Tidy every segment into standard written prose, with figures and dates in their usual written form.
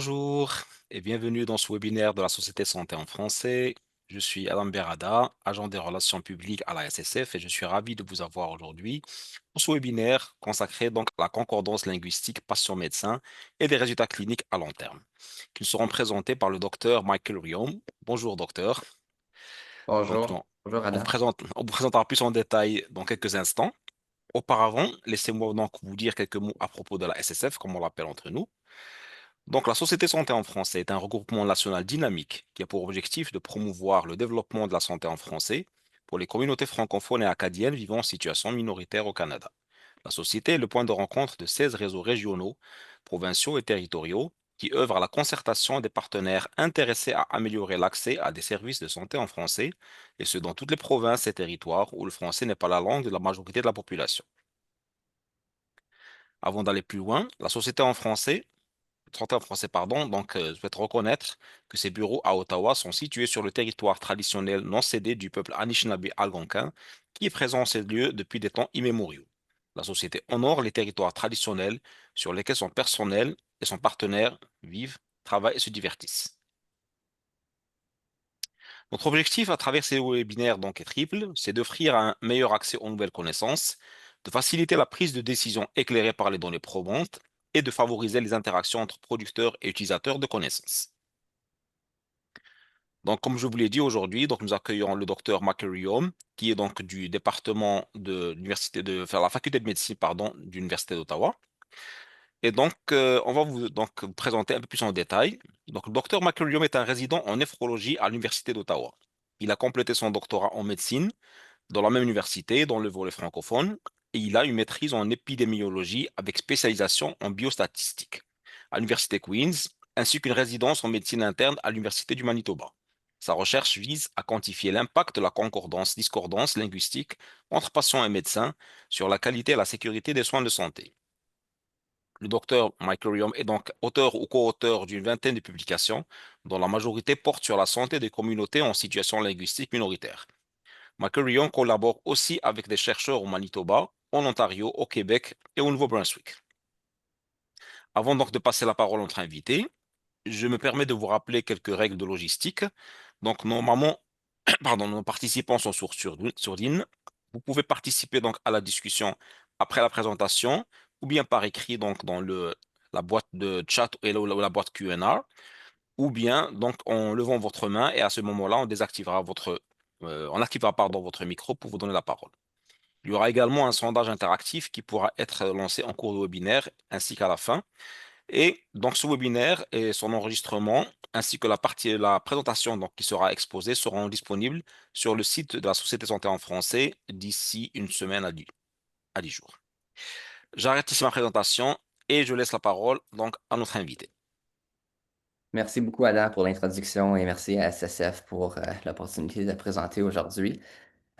Bonjour et bienvenue dans ce webinaire de la Société Santé en français. Je suis Adam Berada, agent des relations publiques à la SSF et je suis ravi de vous avoir aujourd'hui pour ce webinaire consacré donc à la concordance linguistique patient-médecin et des résultats cliniques à long terme, qui seront présentés par le docteur Michael Riom. Bonjour docteur. Donc Bonjour, bonjour Adam. on vous présentera plus en détail dans quelques instants. Auparavant, laissez-moi donc vous dire quelques mots à propos de la SSF, comme on l'appelle entre nous. Donc, la Société Santé en français est un regroupement national dynamique qui a pour objectif de promouvoir le développement de la santé en français pour les communautés francophones et acadiennes vivant en situation minoritaire au Canada. La société est le point de rencontre de 16 réseaux régionaux, provinciaux et territoriaux qui œuvrent à la concertation des partenaires intéressés à améliorer l'accès à des services de santé en français, et ce dans toutes les provinces et territoires où le français n'est pas la langue de la majorité de la population. Avant d'aller plus loin, la société en français 31 Français, pardon. Donc, je souhaite reconnaître que ces bureaux à Ottawa sont situés sur le territoire traditionnel non cédé du peuple Anishinaabe algonquin, qui est présent en ces lieux depuis des temps immémoriaux. La société honore les territoires traditionnels sur lesquels son personnel et son partenaire vivent, travaillent et se divertissent. Notre objectif à travers ces webinaires donc est triple, c'est d'offrir un meilleur accès aux nouvelles connaissances, de faciliter la prise de décision éclairée par les données probantes et de favoriser les interactions entre producteurs et utilisateurs de connaissances. Donc, comme je vous l'ai dit aujourd'hui, donc nous accueillons le docteur Makariom, qui est donc du département de l'université de, enfin, la faculté de médecine, pardon, de l'université d'Ottawa. Et donc, on va vous donc vous présenter un peu plus en détail. Donc, le docteur Makariom est un résident en néphrologie à l'université d'Ottawa. Il a complété son doctorat en médecine dans la même université, dans le volet francophone, et il a une maîtrise en épidémiologie avec spécialisation en biostatistique à l'université Queen's, ainsi qu'une résidence en médecine interne à l'université du Manitoba. Sa recherche vise à quantifier l'impact de la concordance-discordance linguistique entre patients et médecins sur la qualité et la sécurité des soins de santé. Le docteur Michael Riom est donc auteur ou co-auteur d'une vingtaine de publications, dont la majorité porte sur la santé des communautés en situation linguistique minoritaire. McCurrion collabore aussi avec des chercheurs au Manitoba, en Ontario, au Québec et au Nouveau-Brunswick. Avant donc de passer la parole à notre invité, je me permets de vous rappeler quelques règles de logistique. Donc, normalement, pardon, nos participants sont sourdines. Vous pouvez participer donc à la discussion après la présentation ou bien par écrit donc dans la boîte de chat et la boîte Q&A ou bien donc en levant votre main et à ce moment-là, on activera pardon, votre micro pour vous donner la parole. Il y aura également un sondage interactif qui pourra être lancé en cours de webinaire ainsi qu'à la fin. Et donc ce webinaire et son enregistrement ainsi que la présentation donc, qui sera exposée seront disponibles sur le site de la Société Santé en français d'ici une semaine à 10 jours. J'arrête ici ma présentation et je laisse la parole donc à notre invité. Merci beaucoup Adam pour l'introduction et merci à SSF pour l'opportunité de présenter aujourd'hui.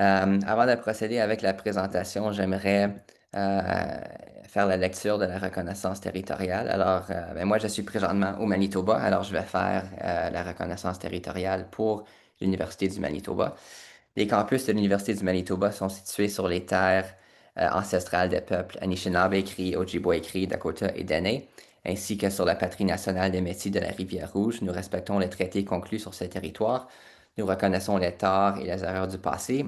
Avant de procéder avec la présentation, j'aimerais euh, faire la lecture de la reconnaissance territoriale. Alors, moi, je suis présentement au Manitoba, alors je vais faire la reconnaissance territoriale pour l'Université du Manitoba. Les campus de l'Université du Manitoba sont situés sur les terres ancestrales des peuples Anishinaabe, Cri, Ojibwe, Cri, Dakota et Dene, ainsi que sur la patrie nationale des Métis de la Rivière-Rouge. Nous respectons les traités conclus sur ces territoires. Nous reconnaissons les torts et les erreurs du passé